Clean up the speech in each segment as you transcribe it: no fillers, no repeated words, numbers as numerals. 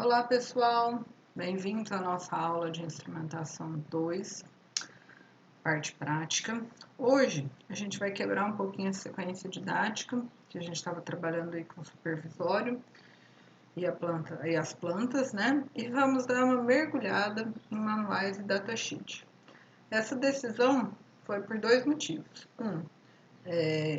Olá pessoal, bem-vindos à nossa aula de instrumentação 2, parte prática. Hoje a gente vai quebrar um pouquinho a sequência didática, que a gente estava trabalhando aí com o supervisório e as plantas, né? E vamos dar uma mergulhada em manuais e datasheet. Essa decisão foi por dois motivos.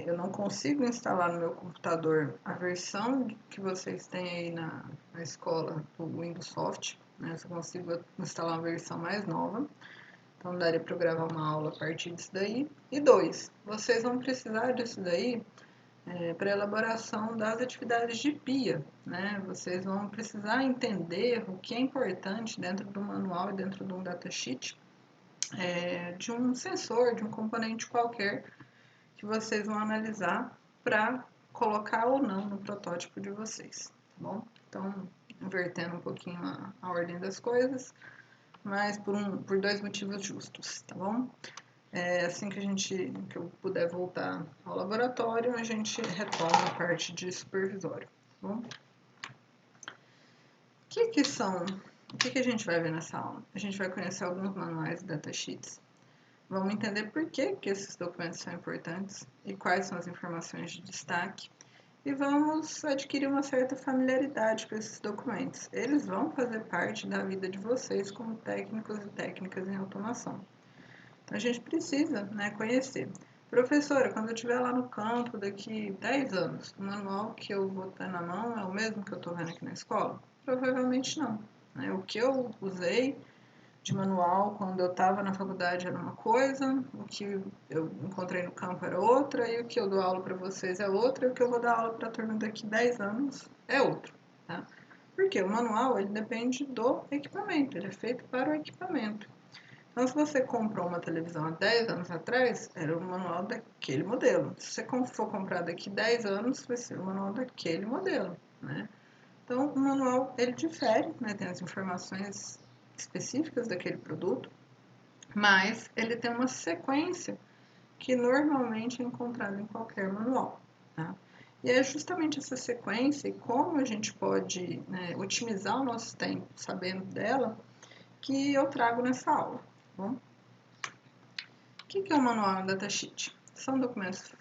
Eu não consigo instalar no meu computador a versão que vocês têm aí na escola do Windows Soft, né? Eu só consigo instalar uma versão mais nova, então daria para eu gravar uma aula a partir disso daí. E dois, vocês vão precisar disso daí para elaboração das atividades de PIA, né? Vocês vão precisar entender o que é importante dentro do manual e dentro de um datasheet, de um sensor, de um componente qualquer, que vocês vão analisar para colocar ou não no protótipo de vocês, tá bom? Então, invertendo um pouquinho a ordem das coisas, mas por dois motivos justos, tá bom? Assim que eu puder voltar ao laboratório, a gente retoma a parte de supervisório, tá bom? O que a gente vai ver nessa aula? A gente vai conhecer alguns manuais e datasheets. Vamos entender por que esses documentos são importantes e quais são as informações de destaque. E vamos adquirir uma certa familiaridade com esses documentos. Eles vão fazer parte da vida de vocês como técnicos e técnicas em automação. Então a gente precisa, né, conhecer. Professora, quando eu estiver lá no campo daqui 10 anos, o manual que eu vou ter na mão é o mesmo que eu estou vendo aqui na escola? Provavelmente não, né? O que eu usei de manual quando eu estava na faculdade era uma coisa, o que eu encontrei no campo era outra, e o que eu dou aula para vocês é outra, e o que eu vou dar aula para a turma daqui 10 anos é outro, tá? Porque o manual, ele depende do equipamento, ele é feito para o equipamento. Então, se você comprou uma televisão há 10 anos atrás, era o manual daquele modelo. Se você for comprar daqui 10 anos, vai ser o manual daquele modelo, né? Então, o manual, ele difere, né? Tem as informações específicas daquele produto, mas ele tem uma sequência que normalmente é encontrada em qualquer manual, tá? E é justamente essa sequência e como a gente pode, né, otimizar o nosso tempo sabendo dela que eu trago nessa aula, tá bom? O que é o manual e o datasheet? São documentos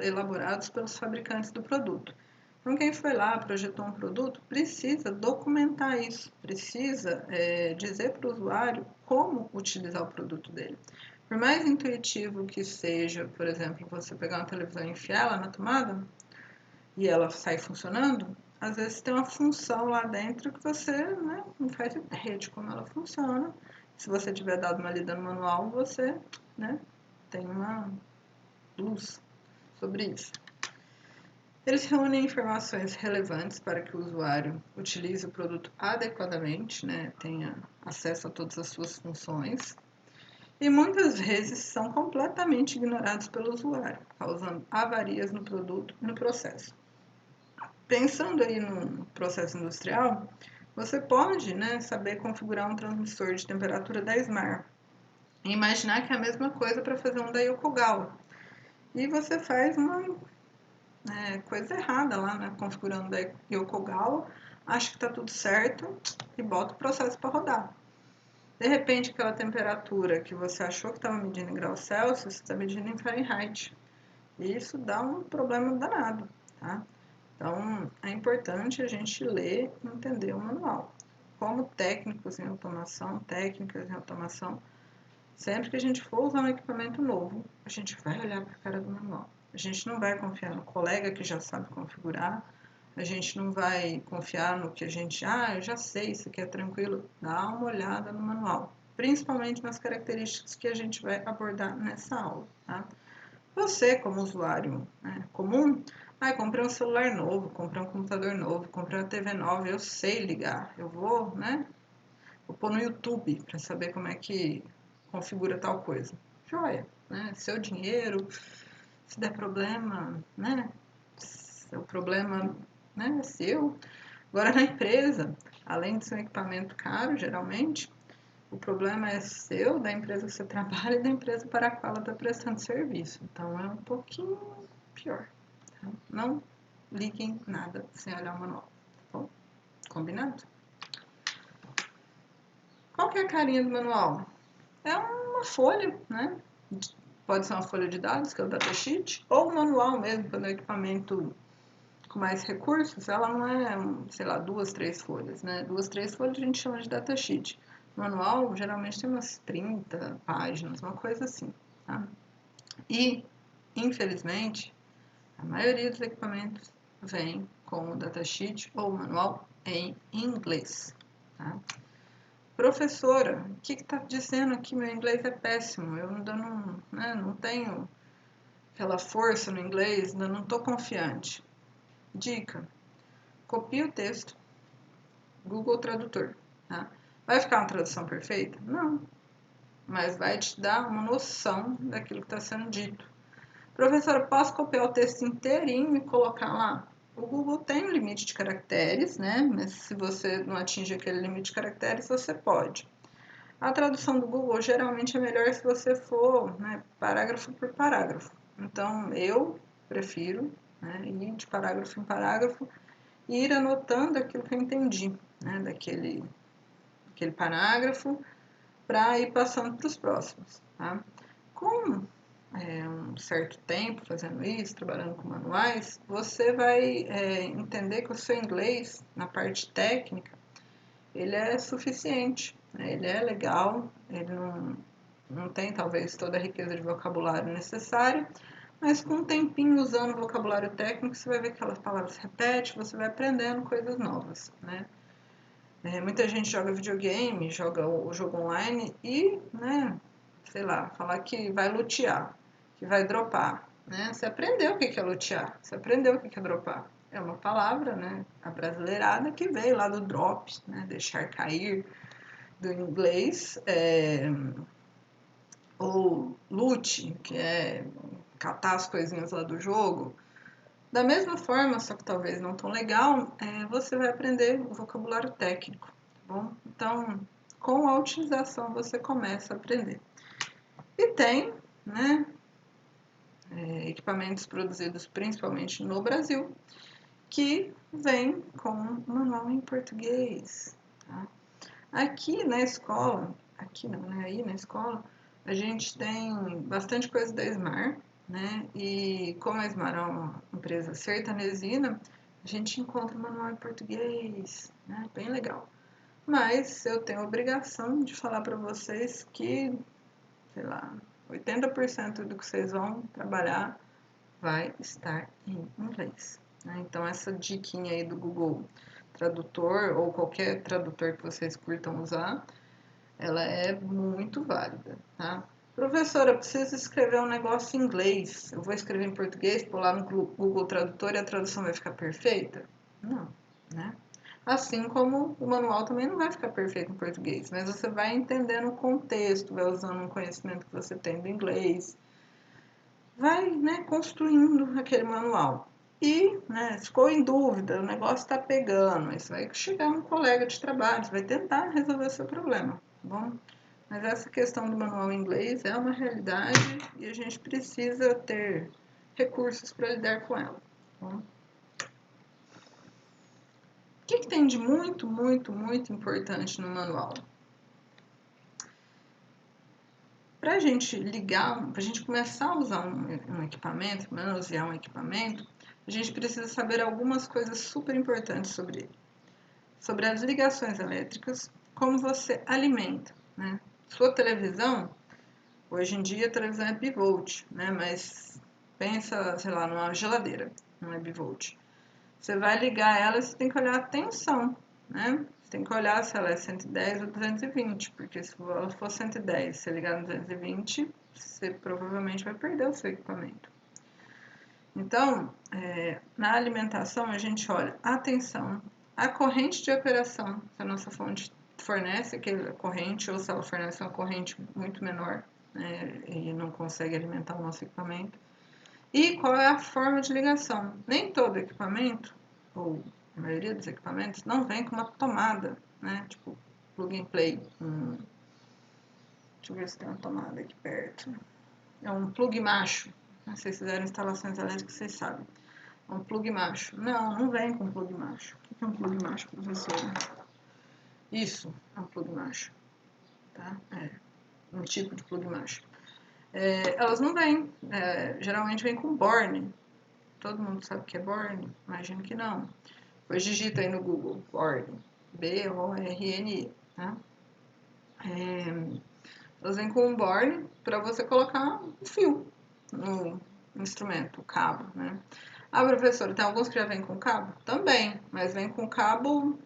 elaborados pelos fabricantes do produto. Então, quem foi lá, projetou um produto, precisa documentar isso, precisa dizer para o usuário como utilizar o produto dele. Por mais intuitivo que seja, por exemplo, você pegar uma televisão e enfiar ela na tomada e ela sai funcionando, às vezes tem uma função lá dentro que você, né, não faz ideia de como ela funciona. Se você tiver dado uma lida no manual, você, né, tem uma luz sobre isso. Eles reúnem informações relevantes para que o usuário utilize o produto adequadamente, né, tenha acesso a todas as suas funções, e muitas vezes são completamente ignorados pelo usuário, causando avarias no produto e no processo. Pensando aí no processo industrial, você pode, né, saber configurar um transmissor de temperatura da SMAR e imaginar que é a mesma coisa para fazer um da Yokogawa. E você faz uma coisa errada lá, né, configurando da Yokogawa, acha que está tudo certo e bota o processo para rodar. De repente, aquela temperatura que você achou que estava medindo em graus Celsius, está medindo em Fahrenheit. E isso dá um problema danado, tá? Então, é importante a gente ler e entender o manual. Como técnicos em automação, técnicas em automação, sempre que a gente for usar um equipamento novo, a gente vai olhar para a cara do manual. A gente não vai confiar no colega que já sabe configurar, a gente não vai confiar no que a gente, eu já sei, isso aqui é tranquilo. Dá uma olhada no manual, principalmente nas características que a gente vai abordar nessa aula, tá? Você, como usuário, né, comum, comprei um celular novo, comprei um computador novo, comprei uma TV nova, eu sei ligar, eu vou, né, vou pôr no YouTube para saber como é que configura tal coisa. Joia, né, seu dinheiro, se der problema, né, o problema, né, é seu. Agora na empresa, além de ser um equipamento caro, geralmente, o problema é seu, da empresa que você trabalha e da empresa para a qual ela está prestando serviço. Então, é um pouquinho pior. Tá? Não liguem nada sem olhar o manual. Tá bom? Combinado? que é a carinha do manual? É uma folha, né? Pode ser uma folha de dados, que é o datasheet, ou um manual mesmo, quando é equipamento com mais recursos, ela não é, sei lá, 2, 3 folhas, né? 2, 3 folhas a gente chama de datasheet. O manual geralmente tem umas 30 páginas, uma coisa assim, tá? E, infelizmente, a maioria dos equipamentos vem com o datasheet ou o manual em inglês, tá? Professora, o que está dizendo aqui? Meu inglês é péssimo, eu ainda não, né, não tenho aquela força no inglês, ainda não estou confiante. Dica, copia o texto, Google Tradutor. Tá? Vai ficar uma tradução perfeita? Não, mas vai te dar uma noção daquilo que está sendo dito. Professora, posso copiar o texto inteirinho e colocar lá? O Google tem um limite de caracteres, né? Mas se você não atinge aquele limite de caracteres, você pode. A tradução do Google geralmente é melhor se você for, né, parágrafo por parágrafo. Então, eu prefiro, né, ir de parágrafo em parágrafo e ir anotando aquilo que eu entendi, né, daquele parágrafo, para ir passando para os próximos. Tá? Com um certo tempo fazendo isso, trabalhando com manuais, você vai entender que o seu inglês, na parte técnica, ele é suficiente, né? Ele é legal, ele não tem talvez toda a riqueza de vocabulário necessária, mas com um tempinho usando o vocabulário técnico, você vai ver que aquelas palavras se repetem, você vai aprendendo coisas novas, né? Muita gente joga videogame, joga o jogo online e, né, sei lá, falar que vai lutear, que vai dropar, né? Você aprendeu o que é lutear, você aprendeu o que é dropar. É uma palavra, né, abrasileirada que veio lá do drop, né, deixar cair, do inglês, ou loot, que é catar as coisinhas lá do jogo. Da mesma forma, só que talvez não tão legal, você vai aprender o vocabulário técnico, tá bom? Então, com a utilização você começa a aprender. E tem, né, equipamentos produzidos principalmente no Brasil, que vem com manual em português, tá? Aqui na escola, aqui não, né, aí na escola, a gente tem bastante coisa da Smar, né? E como a Smar é uma empresa sertanesina, a gente encontra manual em português, né? Bem legal. Mas eu tenho a obrigação de falar para vocês que, sei lá, 80% do que vocês vão trabalhar vai estar em inglês, né? Então essa diquinha aí do Google Tradutor ou qualquer tradutor que vocês curtam usar, ela é muito válida, tá? Professora, eu preciso escrever um negócio em inglês. Eu vou escrever em português, pôr lá no Google Tradutor e a tradução vai ficar perfeita? Não, né? Assim como o manual também não vai ficar perfeito em português, mas você vai entendendo o contexto, vai usando um conhecimento que você tem do inglês, vai, né, construindo aquele manual. E, né, ficou em dúvida, o negócio está pegando, aí você vai chegar um colega de trabalho, você vai tentar resolver o seu problema, tá bom? Mas essa questão do manual em inglês é uma realidade e a gente precisa ter recursos para lidar com ela, tá bom? O que tem de muito, muito, muito importante no manual? Para a gente ligar, para a gente começar a usar um equipamento, manusear um equipamento, a gente precisa saber algumas coisas super importantes sobre ele. Sobre as ligações elétricas, como você alimenta, né? Sua televisão, hoje em dia a televisão é bivolt, né? Mas pensa, sei lá, numa geladeira, não é bivolt. Você vai ligar ela e você tem que olhar a tensão, né? Você tem que olhar se ela é 110 ou 220, porque se ela for 110, se você ligar no 220, você provavelmente vai perder o seu equipamento. Então, na alimentação, a gente olha a tensão, a corrente de operação, se a nossa fonte fornece aquela corrente ou se ela fornece uma corrente muito menor, né, e não consegue alimentar o nosso equipamento. E qual é a forma de ligação? Nem todo equipamento, ou a maioria dos equipamentos, não vem com uma tomada, né? Tipo, plug and play. Deixa eu ver se tem uma tomada aqui perto. É um plug macho. Se vocês fizeram instalações elétricas, vocês sabem. É um plug macho. Não, não vem com plug macho. O que é um plug macho, professor? Isso, é um plug macho. tá? Um tipo de plug mágico. Elas não vêm, geralmente vem com Borne. Todo mundo sabe o que é Borne? Imagino que não. Pois digita aí no Google, Borne, B-O-R-N-E, tá? Elas vêm com um Borne para você colocar um fio no instrumento, o cabo, né? Ah, professora, tem alguns que já vêm com cabo? Também, mas vem com cabo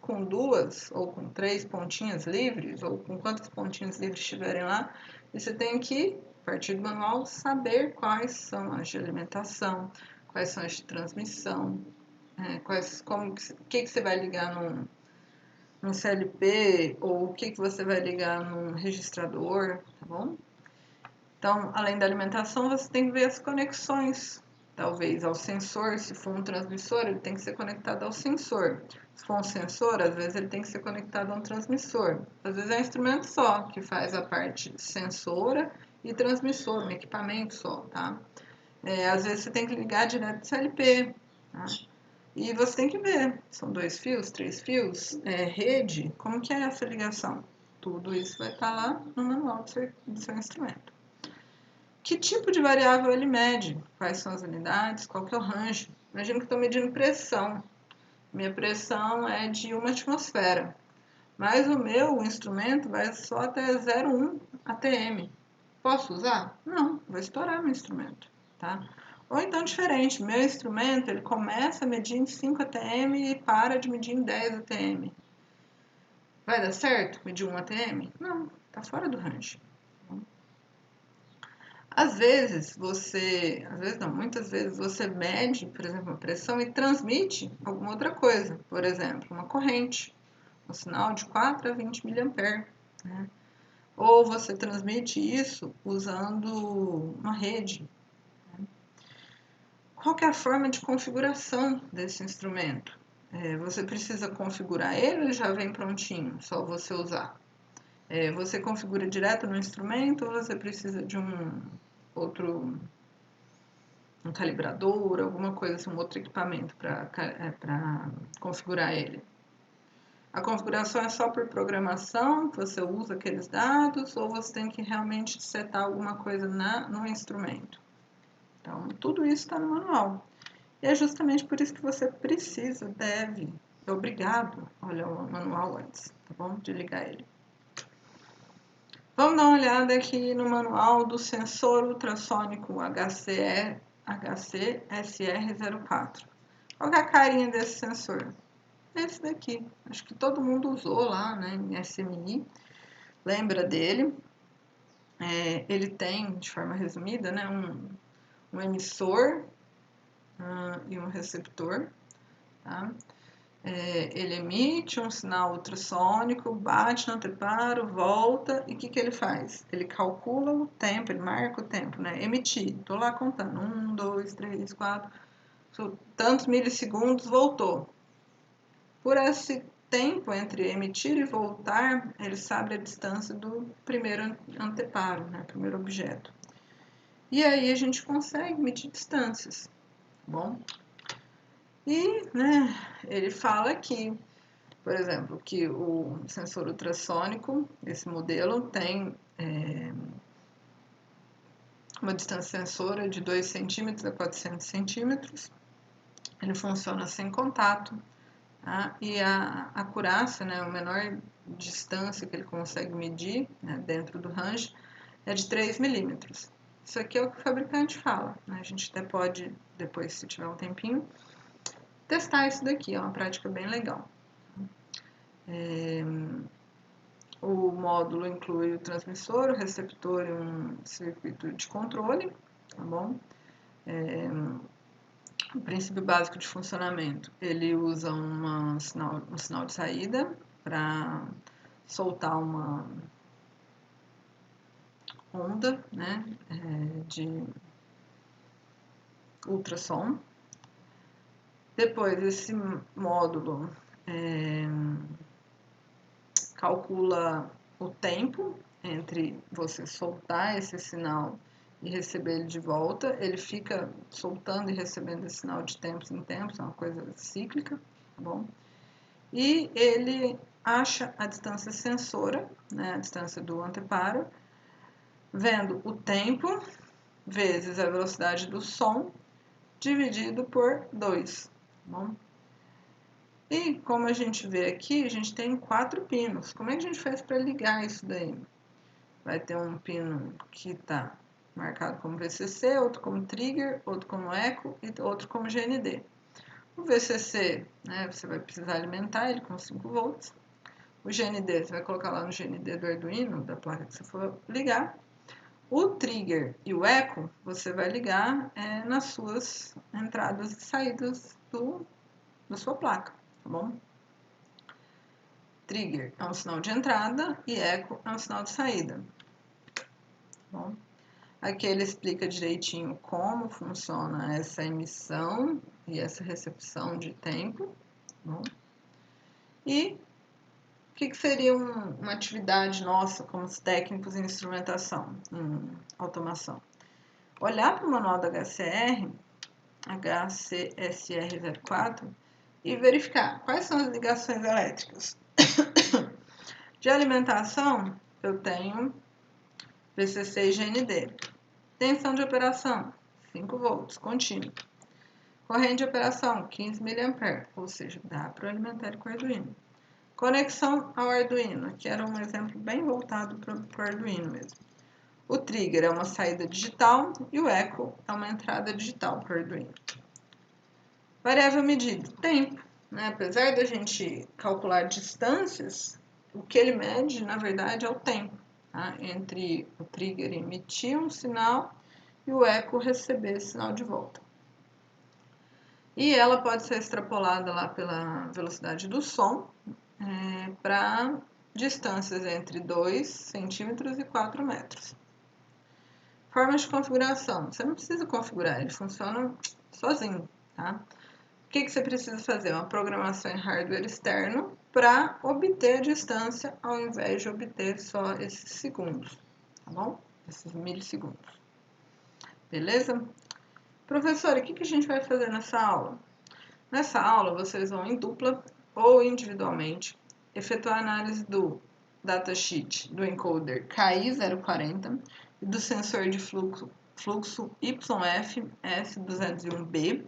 com 2 ou com 3 pontinhas livres, ou com quantas pontinhas livres estiverem lá, e você tem que, a partir do manual, saber quais são as de alimentação, quais são as de transmissão, o que você vai ligar num CLP, ou o que você vai ligar num registrador, tá bom? Então, além da alimentação, você tem que ver as conexões, talvez ao sensor. Se for um transmissor, ele tem que ser conectado ao sensor. Se for um sensor, às vezes ele tem que ser conectado a um transmissor. Às vezes é um instrumento só que faz a parte sensora e transmissor, um equipamento só, tá? Às vezes você tem que ligar direto do CLP, tá? E você tem que ver, são 2 fios, 3 fios, rede, como que é essa ligação? Tudo isso vai estar lá no manual do seu instrumento. Que tipo de variável ele mede? Quais são as unidades? Qual que é o range? Imagino que estou medindo pressão. Minha pressão é de 1 atmosfera. Mas o meu instrumento vai só até 0,1 atm. Posso usar? Não, vou estourar meu instrumento, tá? Ou então diferente, meu instrumento ele começa a medir em 5 atm e para de medir em 10 atm. Vai dar certo medir 1 atm? Não, está fora do range. Muitas vezes você mede, por exemplo, a pressão e transmite alguma outra coisa. Por exemplo, uma corrente, um sinal de 4 a 20 mA, né? Ou você transmite isso usando uma rede. Né? Qual que é a forma de configuração desse instrumento? Você precisa configurar ele ou ele já vem prontinho, só você usar? Você configura direto no instrumento ou você precisa de um calibrador, alguma coisa assim, um outro equipamento para configurar ele? A configuração é só por programação, você usa aqueles dados, ou você tem que realmente setar alguma coisa no instrumento? Então, tudo isso está no manual. E é justamente por isso que você é obrigado a olhar o manual antes, tá bom? De ligar ele. Vamos dar uma olhada aqui no manual do sensor ultrassônico HCSR04. Qual é a carinha desse sensor? Esse daqui. Acho que todo mundo usou lá, né, em SMI. Lembra dele? Ele tem, de forma resumida, né, um emissor e um receptor. Tá? Ele emite um sinal ultrassônico, bate no anteparo, volta, e o que ele faz? Ele calcula o tempo, ele marca o tempo, né? Emitir, estou lá contando, 1, 2, 3, 4, tantos milissegundos, voltou. Por esse tempo entre emitir e voltar, ele sabe a distância do primeiro anteparo, né? Primeiro objeto. E aí a gente consegue medir distâncias, tá bom? E, né, ele fala aqui, por exemplo, que o sensor ultrassônico, esse modelo, tem uma distância sensora de 2 centímetros a 400 centímetros. Ele funciona sem contato, tá? E a acurácia, né, a menor distância que ele consegue medir, né, dentro do range, é de 3 milímetros. Isso aqui é o que o fabricante fala, né? A gente até pode, depois, se tiver um tempinho, testar isso daqui, é uma prática bem legal. O módulo inclui o transmissor, o receptor e um circuito de controle, tá bom? O princípio básico de funcionamento, ele usa um sinal de saída para soltar uma onda, né, de ultrassom. Depois, esse módulo calcula o tempo entre você soltar esse sinal e receber ele de volta. Ele fica soltando e recebendo esse sinal de tempos em tempos, é uma coisa cíclica, tá bom? E ele acha a distância sensora, né, a distância do anteparo, vendo o tempo vezes a velocidade do som dividido por 2. Tá bom? E como a gente vê aqui, a gente tem 4 pinos. Como é que a gente faz para ligar isso daí? Vai ter um pino que está marcado como VCC, outro como trigger, outro como eco e outro como GND. O VCC, né, você vai precisar alimentar ele com 5 volts. O GND, você vai colocar lá no GND do Arduino, da placa que você for ligar. O trigger e o eco, você vai ligar nas suas entradas e saídas da sua placa, tá bom? Trigger é um sinal de entrada e eco é um sinal de saída, tá bom? Aqui ele explica direitinho como funciona essa emissão e essa recepção de tempo, tá bom? E o que seria uma atividade nossa como os técnicos em instrumentação, em automação? Olhar para o manual da HCSR04 e verificar quais são as ligações elétricas. De alimentação, eu tenho VCC e GND. Tensão de operação, 5 volts, contínuo. Corrente de operação, 15 mA, ou seja, dá para alimentar ele com o Arduino. Conexão ao Arduino, aqui era um exemplo bem voltado para o Arduino mesmo. O trigger é uma saída digital e o eco é uma entrada digital para o Arduino. Variável medida, tempo. Né? Apesar da gente calcular distâncias, o que ele mede, na verdade, é o tempo. Tá? Entre o trigger emitir um sinal e o eco receber esse sinal de volta. E ela pode ser extrapolada lá pela velocidade do som para distâncias entre 2 centímetros e 4 metros. Formas de configuração. Você não precisa configurar, ele funciona sozinho, tá? O que você precisa fazer? Uma programação em hardware externo para obter a distância ao invés de obter só esses segundos, tá bom? Esses milissegundos. Beleza? Professora, o que a gente vai fazer nessa aula? Nessa aula, vocês vão em dupla ou individualmente efetuar a análise do datasheet do encoder KI040 e do sensor de fluxo YF-S201B,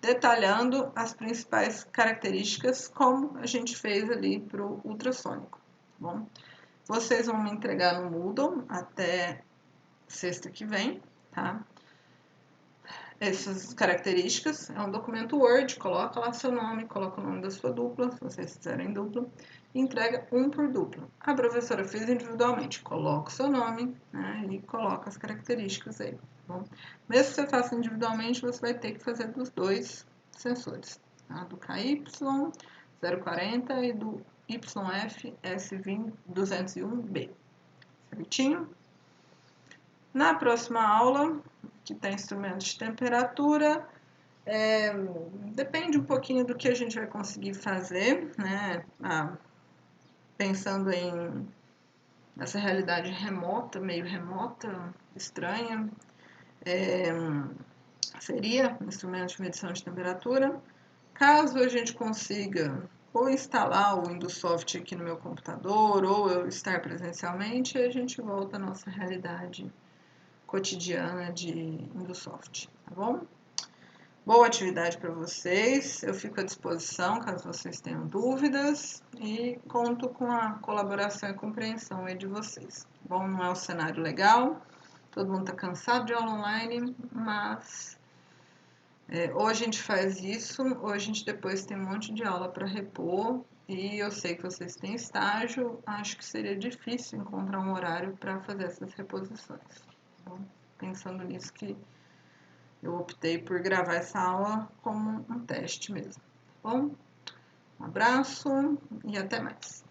detalhando as principais características como a gente fez ali para o ultrassônico. Tá bom? Vocês vão me entregar no Moodle até sexta que vem, tá? Essas características, é um documento Word, coloca lá seu nome, coloca o nome da sua dupla, se vocês fizerem dupla, e entrega um por dupla. A professora fez individualmente, coloca o seu nome, né, e coloca as características aí, tá bom? Mesmo que você faça individualmente, você vai ter que fazer dos dois sensores, tá? Do KY040 e do YF-S201B, certinho? Na próxima aula, que tem instrumentos de temperatura, depende um pouquinho do que a gente vai conseguir fazer, né? Pensando em essa realidade remota, meio remota, estranha, seria um instrumento de medição de temperatura. Caso a gente consiga ou instalar o Windows aqui no meu computador, ou eu estar presencialmente, a gente volta à nossa realidade cotidiana de Windows, tá bom? Boa atividade para vocês, eu fico à disposição caso vocês tenham dúvidas e conto com a colaboração e compreensão aí de vocês. Bom, não é um cenário legal, todo mundo está cansado de aula online, mas ou a gente faz isso, ou a gente depois tem um monte de aula para repor e eu sei que vocês têm estágio, acho que seria difícil encontrar um horário para fazer essas reposições. Tá bom? Pensando nisso que eu optei por gravar essa aula como um teste mesmo, tá bom? Um abraço e até mais!